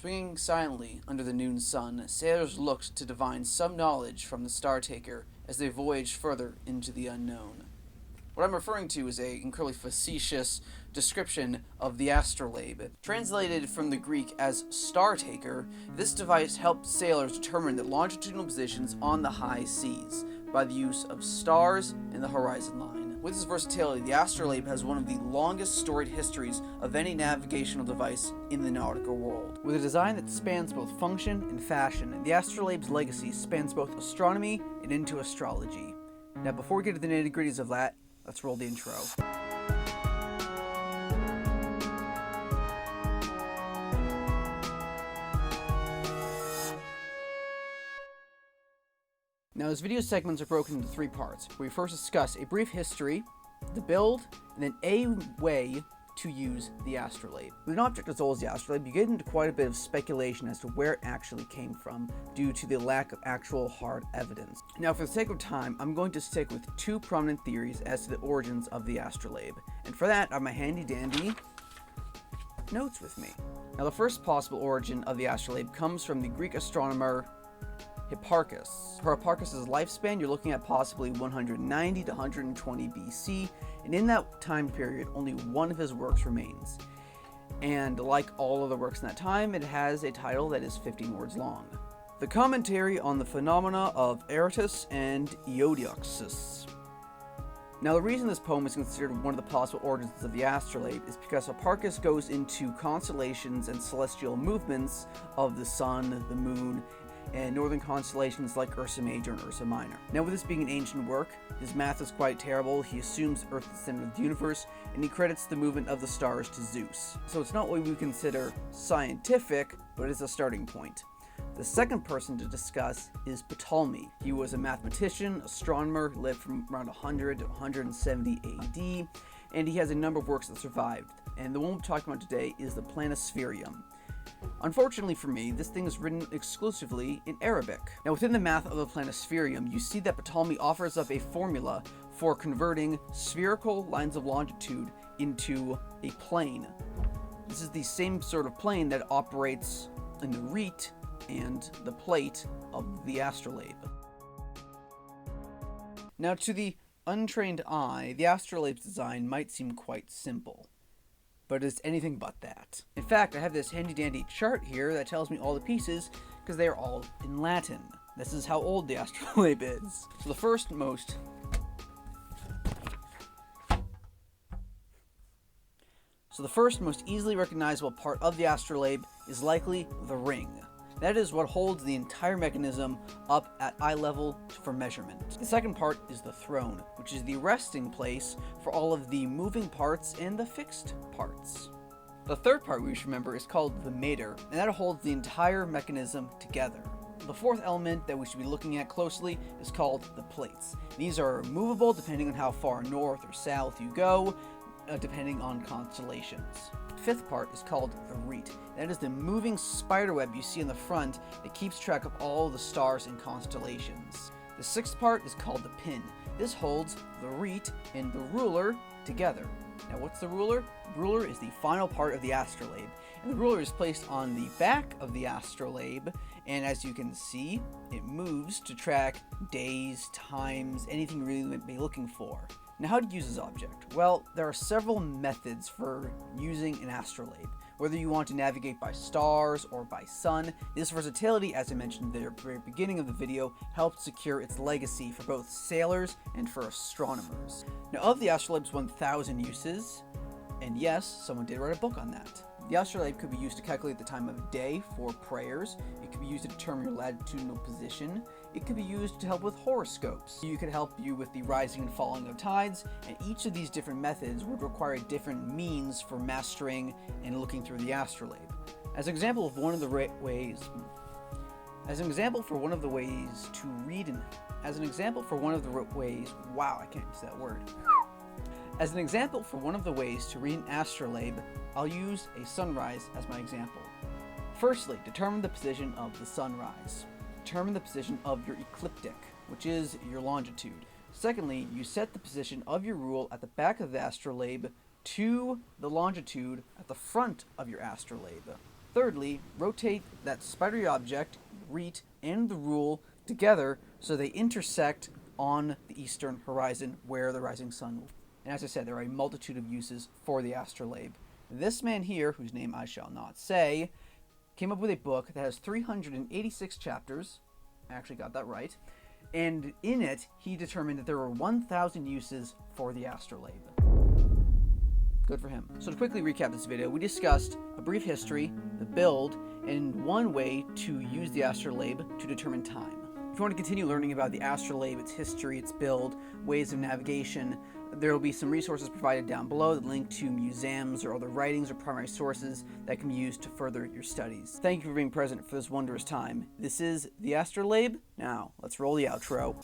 Swinging silently under the noon sun, sailors looked to divine some knowledge from the Star-Taker as they voyaged further into the unknown. What I'm referring to is a incredibly facetious description of the astrolabe. Translated from the Greek as Star-Taker, this device helped sailors determine the longitudinal positions on the high seas by the use of stars in the horizon line. With its versatility, the astrolabe has one of the longest storied histories of any navigational device in the nautical world. With a design that spans both function and fashion, the astrolabe's legacy spans both astronomy and into astrology. Now, before we get to the nitty-gritties of that, let's roll the intro. Now, this video segments are broken into three parts, where we first discuss a brief history, the build, and then a way to use the astrolabe. With an object as old as the astrolabe, you get into quite a bit of speculation as to where it actually came from, due to the lack of actual hard evidence. Now, for the sake of time, I'm going to stick with two prominent theories as to the origins of the astrolabe, and for that, I have my handy-dandy notes with me. Now, the first possible origin of the astrolabe comes from the Greek astronomer Hipparchus. For Hipparchus' lifespan, you're looking at possibly 190 to 120 BC, and in that time period, only one of his works remains. And like all of the works in that time, it has a title that is 15 words long. The Commentary on the Phenomena of Aratus and Eudoxus. Now, the reason this poem is considered one of the possible origins of the astrolabe is because Hipparchus goes into constellations and celestial movements of the sun, the moon, and northern constellations like Ursa Major and Ursa Minor. Now, with this being an ancient work, his math is quite terrible. He assumes Earth is the center of the universe, and he credits the movement of the stars to Zeus. So it's not what we would consider scientific, but it's a starting point. The second person to discuss is Ptolemy. He was a mathematician, astronomer, lived from around 100 to 170 AD, and he has a number of works that survived. And the one we're talking about today is the Planispherium. Unfortunately for me, this thing is written exclusively in Arabic. Now, within the math of the Planispherium, you see that Ptolemy offers up a formula for converting spherical lines of longitude into a plane. This is the same sort of plane that operates in the rete and the plate of the astrolabe. Now, to the untrained eye, the astrolabe's design might seem quite simple, but it's anything but that. In fact, I have this handy-dandy chart here that tells me all the pieces because they are all in Latin. This is how old the astrolabe is. So the first most easily recognizable part of the astrolabe is likely the ring. That is what holds the entire mechanism up at eye level for measurement. The second part is the throne, which is the resting place for all of the moving parts and the fixed parts. The third part we should remember is called the mater, and that holds the entire mechanism together. The fourth element that we should be looking at closely is called the plates. These are movable depending on how far north or south you go, depending on constellations. Fifth part is called the rete. That is the moving spiderweb you see in the front that keeps track of all the stars and constellations. The sixth part is called the pin. This holds the rete and the ruler together. Now, what's the ruler? The ruler is the final part of the astrolabe, and the ruler is placed on the back of the astrolabe, and as you can see, it moves to track days, times, anything you really might be looking for. Now, how to use this object? Well, there are several methods for using an astrolabe. Whether you want to navigate by stars or by sun, this versatility, as I mentioned at the very beginning of the video, helped secure its legacy for both sailors and for astronomers. Now, of the astrolabe's 1,000 uses, and yes, someone did write a book on that. The astrolabe could be used to calculate the time of day for prayers. It could be used to determine your latitudinal position. It could be used to help with horoscopes. It could help you with the rising and falling of tides, and each of these different methods would require different means for mastering and looking through the astrolabe. As an example for one of the ways to read an As an example for one of the ways to read an astrolabe, I'll use a sunrise as my example. Firstly, determine the position of the sunrise. Determine the position of your ecliptic, which is your longitude. Secondly, you set the position of your rule at the back of the astrolabe to the longitude at the front of your astrolabe. Thirdly, rotate that spidery object, Reet, and the rule together so they intersect on the eastern horizon where the rising sun will. And as I said, there are a multitude of uses for the astrolabe. This man here, whose name I shall not say, came up with a book that has 386 chapters. I actually got that right. And in it, he determined that there were 1,000 uses for the astrolabe. Good for him. So to quickly recap this video, we discussed a brief history, the build, and one way to use the astrolabe to determine time. If you want to continue learning about the astrolabe, its history, its build, ways of navigation, there will be some resources provided down below that link to museums or other writings or primary sources that can be used to further your studies. Thank you for being present for this wondrous time. This is the astrolabe. Now, let's roll the outro.